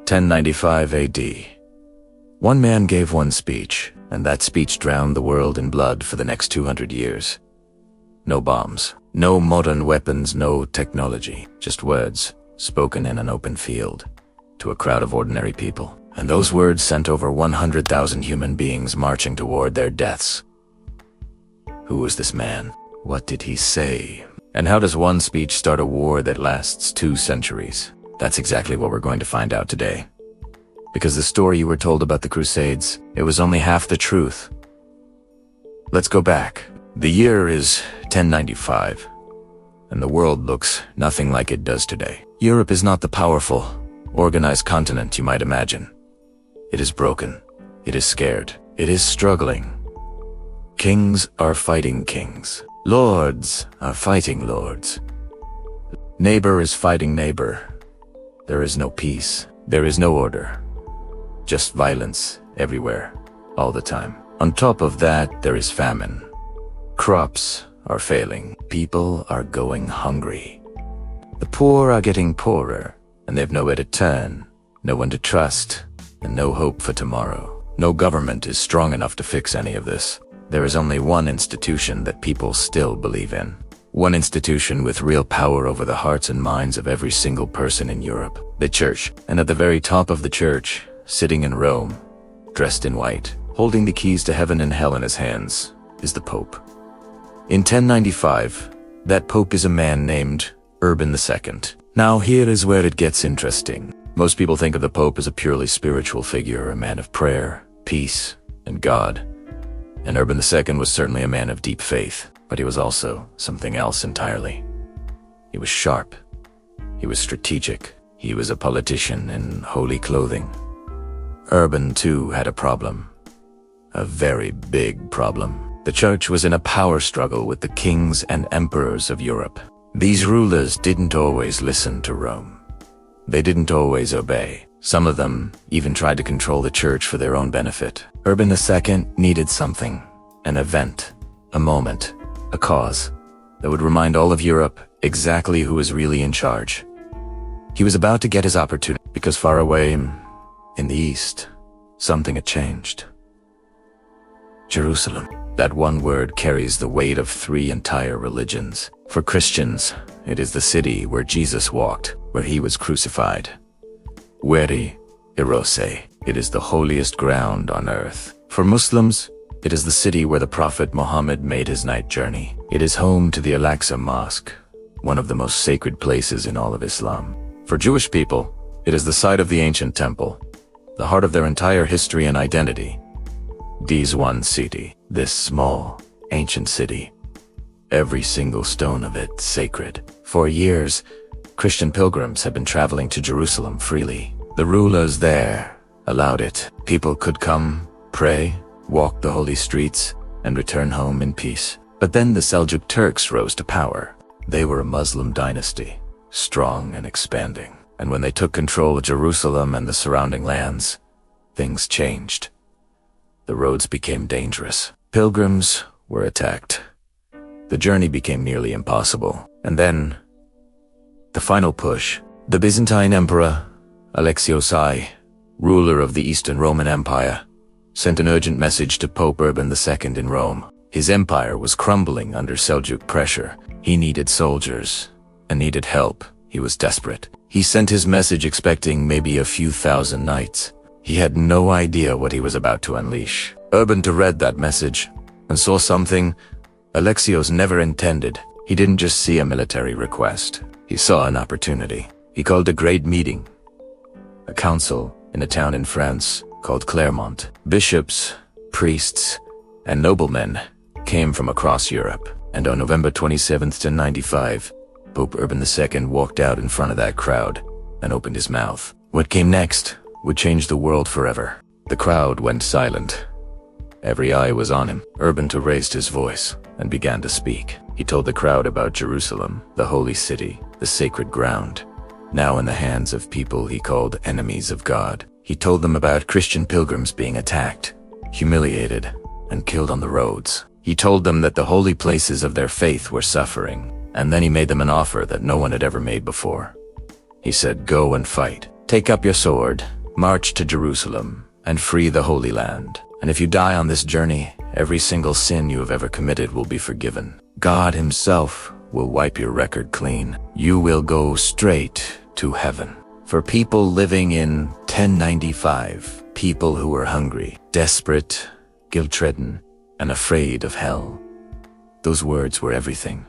1095 AD. One man gave one speech, and that speech drowned the world in blood for the next 200 years. No bombs, no modern weapons, no technology, just words spoken in an open field to a crowd of ordinary people. And those words sent over 100,000 human beings marching toward their deaths. Who was this man? What did he say? And how does one speech start a war that lasts 2 centuries? That's exactly what we're going to find out today. Because the story you were told about the Crusades, it was only half the truth. Let's go back. The year is 1095, and the world looks nothing like it does today. Europe is not the powerful, organized continent you might imagine. It is broken. It is scared. It is struggling. Kings are fighting kings. Lords are fighting lords. Neighbor is fighting neighbor. There is no peace. There is no order. Just violence everywhere, all the time. On top of that, there is famine. Crops are failing. People are going hungry. The poor are getting poorer, and they've nowhere to turn, no one to trust, and no hope for tomorrow. No government is strong enough to fix any of this. There is only one institution that people still believe in. One institution with real power over the hearts and minds of every single person in Europe. The church. And at the very top of the church, sitting in Rome, dressed in white, holding the keys to heaven and hell in his hands, is the Pope. In 1095, that Pope is a man named Urban II. Now here is where it gets interesting. Most people think of the Pope as a purely spiritual figure, a man of prayer, peace, and God. And Urban II was certainly a man of deep faith, but he was also something else entirely. He was sharp. He was strategic. He was a politician in holy clothing. Urban too had a problem. A very big problem. The church was in a power struggle with the kings and emperors of Europe. These rulers didn't always listen to Rome. They didn't always obey. Some of them even tried to control the church for their own benefit. Urban II needed something, an event, a moment, a cause that would remind all of Europe exactly who was really in charge. He was about to get his opportunity because far away in the east, something had changed. Jerusalem. That one word carries the weight of 3 entire religions. For Christians, it is the city where Jesus walked, where he was crucified. Veri Erose. It is the holiest ground on earth. For Muslims, it is the city where the Prophet Muhammad made his night journey. It is home to the Al-Aqsa Mosque, one of the most sacred places in all of Islam. For Jewish people, it is the site of the ancient temple, the heart of their entire history and identity. This one city, this small, ancient city, every single stone of it sacred. For years, Christian pilgrims have been traveling to Jerusalem freely. The rulers there allowed it. People could come, pray, walk the holy streets, and return home in peace. But then the Seljuk Turks rose to power. They were a Muslim dynasty, strong and expanding. And when they took control of Jerusalem and the surrounding lands, things changed. The roads became dangerous. Pilgrims were attacked. The journey became nearly impossible. And then, the final push. The Byzantine Emperor, Alexios I, ruler of the Eastern Roman Empire, sent an urgent message to Pope Urban II in Rome. His empire was crumbling under Seljuk pressure. He needed soldiers and needed help. He was desperate. He sent his message expecting maybe a few thousand knights. He had no idea what he was about to unleash. Urban II read that message and saw something Alexios never intended. He didn't just see a military request. He saw an opportunity. He called a great meeting, a council in a town in France called Clermont. Bishops, priests, and noblemen came from across Europe. And on November 27th, 1095, Pope Urban II walked out in front of that crowd and opened his mouth. What came next would change the world forever. The crowd went silent. Every eye was on him. Urban II raised his voice and began to speak. He told the crowd about Jerusalem, the holy city, the sacred ground, now in the hands of people he called enemies of God. He told them about Christian pilgrims being attacked, humiliated, and killed on the roads. He told them that the holy places of their faith were suffering, and then he made them an offer that no one had ever made before. He said, "Go and fight. Take up your sword, march to Jerusalem, and free the Holy Land. And if you die on this journey, every single sin you have ever committed will be forgiven. God himself will wipe your record clean. You will go straight to heaven. For people living in 1095, people who were hungry, desperate, guilt-ridden, and afraid of hell, those words were everything.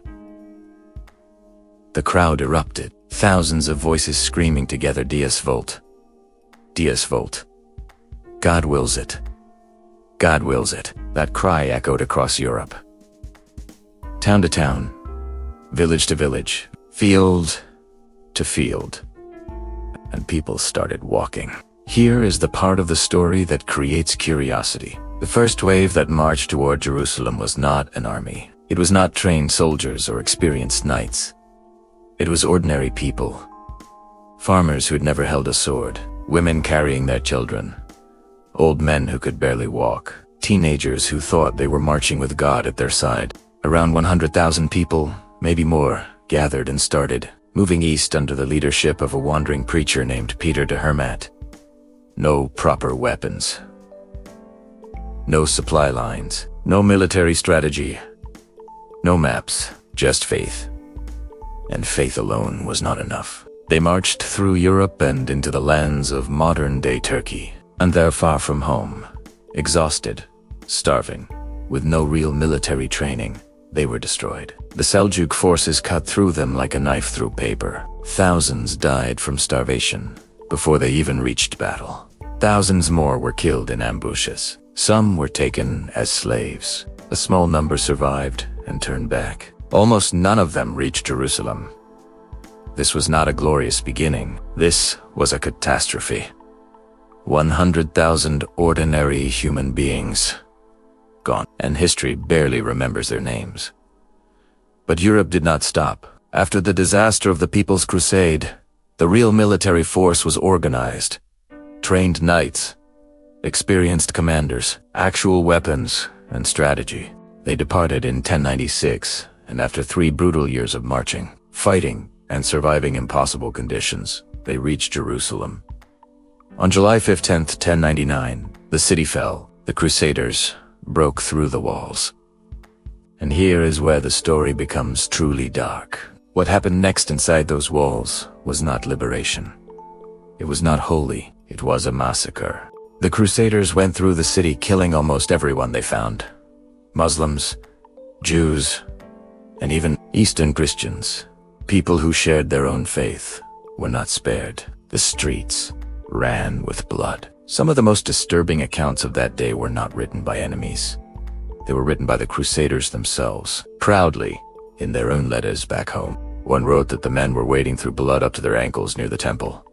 The crowd erupted, thousands of voices screaming together, Deus Vult. Deus Vult. God wills it. God wills it. That cry echoed across Europe. Town to town, village to village, field to field, and people started walking. Here is the part of the story that creates curiosity. The first wave that marched toward Jerusalem was not an army. It was not trained soldiers or experienced knights. It was ordinary people. Farmers who had never held a sword, women carrying their children, old men who could barely walk, teenagers who thought they were marching with God at their side. Around 100,000 people, maybe more, gathered and started moving east under the leadership of a wandering preacher named Peter de Hermat. No proper weapons. No supply lines. No military strategy. No maps. Just faith. And faith alone was not enough. They marched through Europe and into the lands of modern-day Turkey. And there, far from home, exhausted, starving, with no real military training, they were destroyed. The Seljuk forces cut through them like a knife through paper. Thousands died from starvation before they even reached battle. Thousands more were killed in ambushes. Some were taken as slaves. A small number survived and turned back. Almost none of them reached Jerusalem. This was not a glorious beginning. This was a catastrophe. 100,000 ordinary human beings gone, and history barely remembers their names. But Europe did not stop. After the disaster of the People's Crusade, the real military force was organized. Trained knights, experienced commanders, actual weapons, and strategy. They departed in 1096, and after 3 brutal years of marching, fighting, and surviving impossible conditions, they reached Jerusalem. On July 15th, 1099, the city fell. The Crusaders broke through the walls. And here is where the story becomes truly dark. What happened next inside those walls was not liberation. It was not holy. It was a massacre. The Crusaders went through the city, killing almost everyone they found. Muslims, Jews, and even Eastern Christians. People who shared their own faith were not spared. The streets ran with blood. Some of the most disturbing accounts of that day were not written by enemies. They were written by the Crusaders themselves, proudly, in their own letters back home. One wrote that the men were wading through blood up to their ankles near the temple.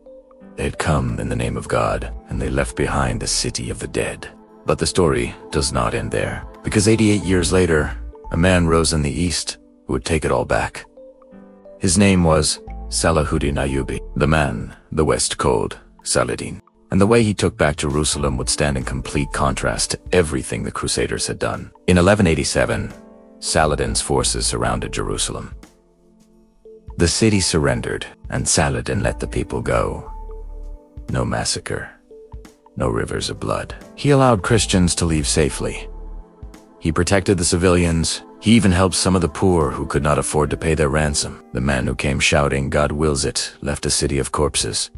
They had come in the name of God, and they left behind the city of the dead. But the story does not end there, because 88 years later, a man rose in the east who would take it all back. His name was Salahuddin Ayyubi, the man the West called Saladin. And the way he took back Jerusalem would stand in complete contrast to everything the Crusaders had done. In 1187, Saladin's forces surrounded Jerusalem. The city surrendered, and Saladin let the people go. No massacre. No rivers of blood. He allowed Christians to leave safely. He protected the civilians. He even helped some of the poor who could not afford to pay their ransom. The man who came shouting, "God wills it," left a city of corpses.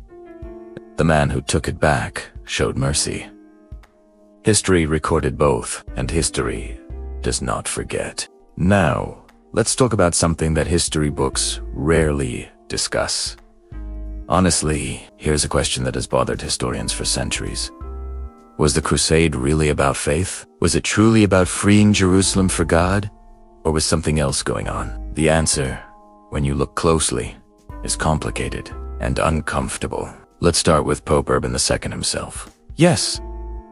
The man who took it back showed mercy. History recorded both, and history does not forget. Now, let's talk about something that history books rarely discuss. Honestly, here's a question that has bothered historians for centuries. Was the Crusade really about faith? Was it truly about freeing Jerusalem for God? Or was something else going on? The answer, when you look closely, is complicated and uncomfortable. Let's start with Pope Urban II himself. Yes,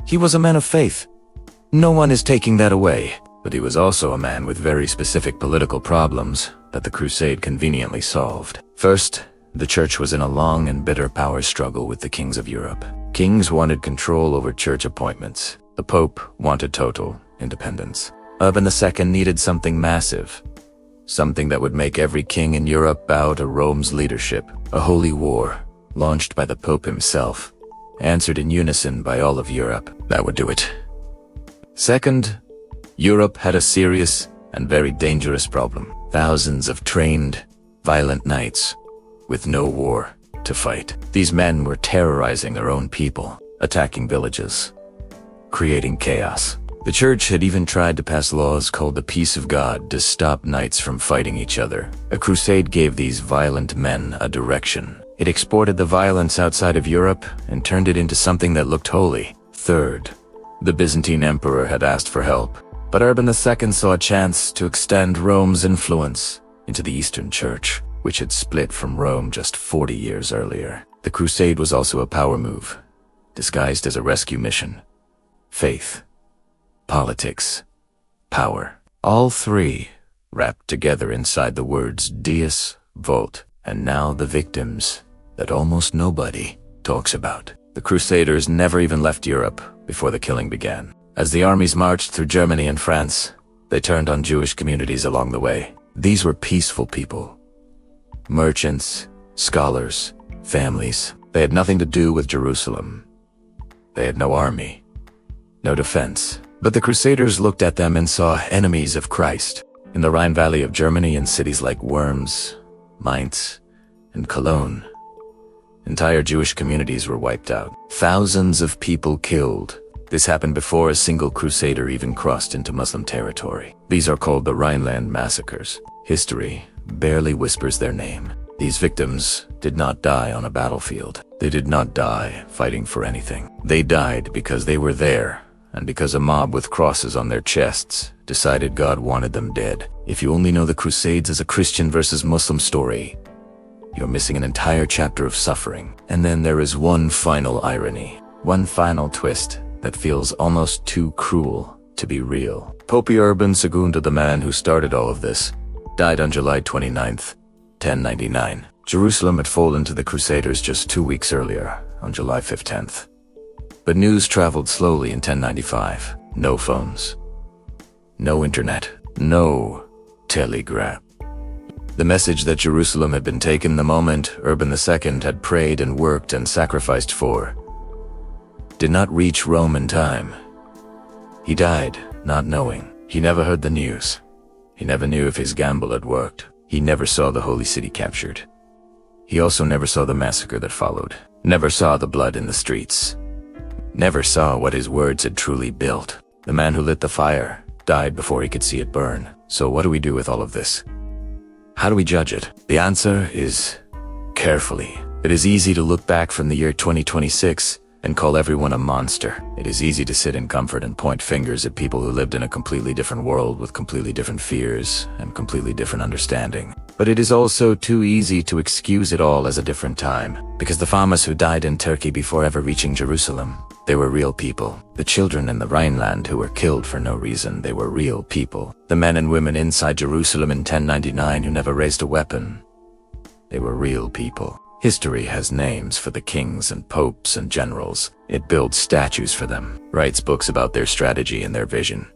he was a man of faith. No one is taking that away. But he was also a man with very specific political problems that the Crusade conveniently solved. First, the Church was in a long and bitter power struggle with the kings of Europe. Kings wanted control over church appointments. The Pope wanted total independence. Urban II needed something massive. Something that would make every king in Europe bow to Rome's leadership. A holy war launched by the Pope himself, answered in unison by all of Europe. That would do it. Second, Europe had a serious and very dangerous problem. Thousands of trained, violent knights with no war to fight. These men were terrorizing their own people, attacking villages, creating chaos. The church had even tried to pass laws called the Peace of God to stop knights from fighting each other. A crusade gave these violent men a direction. It exported the violence outside of Europe and turned it into something that looked holy. Third, the Byzantine emperor had asked for help, but Urban II saw a chance to extend Rome's influence into the Eastern Church, which had split from Rome just 40 years earlier. The crusade was also a power move, disguised as a rescue mission. Faith, politics, power. All three wrapped together inside the words Deus Vult, and now the victims that almost nobody talks about. The Crusaders never even left Europe before the killing began. As the armies marched through Germany and France, they turned on Jewish communities along the way. These were peaceful people. Merchants, scholars, families. They had nothing to do with Jerusalem. They had no army, no defense. But the Crusaders looked at them and saw enemies of Christ. In the Rhine Valley of Germany and cities like Worms, Mainz, and Cologne, entire Jewish communities were wiped out. Thousands of people killed. This happened before a single crusader even crossed into Muslim territory. These are called the Rhineland massacres. History barely whispers their name. These victims did not die on a battlefield. They did not die fighting for anything. They died because they were there, and because a mob with crosses on their chests decided God wanted them dead. If you only know the Crusades as a Christian versus Muslim story, you're missing an entire chapter of suffering. And then there is one final irony, one final twist that feels almost too cruel to be real. Pope Urban II, the man who started all of this, died on July 29th, 1099. Jerusalem had fallen to the Crusaders just 2 weeks earlier, on July 15th. But news traveled slowly in 1095. No phones, no internet, no telegraph. The message that Jerusalem had been taken the moment Urban II had prayed and worked and sacrificed for did not reach Rome in time. He died not knowing. He never heard the news. He never knew if his gamble had worked. He never saw the holy city captured. He also never saw the massacre that followed. Never saw the blood in the streets. Never saw what his words had truly built. The man who lit the fire died before he could see it burn. So what do we do with all of this? How do we judge it? The answer is carefully. It is easy to look back from the year 2026 and call everyone a monster. It is easy to sit in comfort and point fingers at people who lived in a completely different world with completely different fears and completely different understanding. But it is also too easy to excuse it all as a different time, because the farmers who died in Turkey before ever reaching Jerusalem, they were real people. The children in the Rhineland who were killed for no reason, they were real people. The men and women inside Jerusalem in 1099 who never raised a weapon, they were real people. History has names for the kings and popes and generals. It builds statues for them, writes books about their strategy and their vision.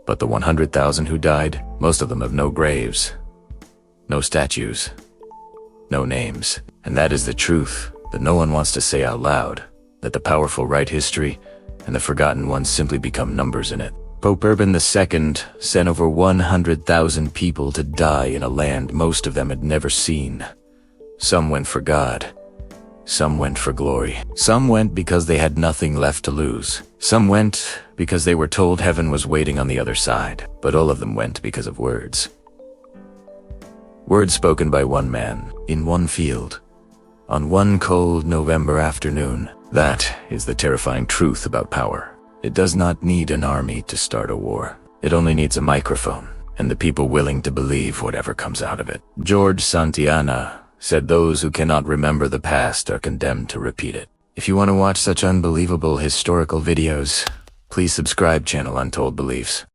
But the 100,000 who died, most of them have no graves, no statues, no names. And that is the truth that no one wants to say out loud, that the powerful write history and the forgotten ones simply become numbers in it. Pope Urban II sent over 100,000 people to die in a land most of them had never seen. Some went for God. Some went for glory. Some went because they had nothing left to lose. Some went because they were told heaven was waiting on the other side. But all of them went because of words. Words spoken by one man, in one field, on one cold November afternoon. That is the terrifying truth about power. It does not need an army to start a war. It only needs a microphone, and the people willing to believe whatever comes out of it. George Santayana said those who cannot remember the past are condemned to repeat it. If you want to watch such unbelievable historical videos, please subscribe channel Untold Beliefs.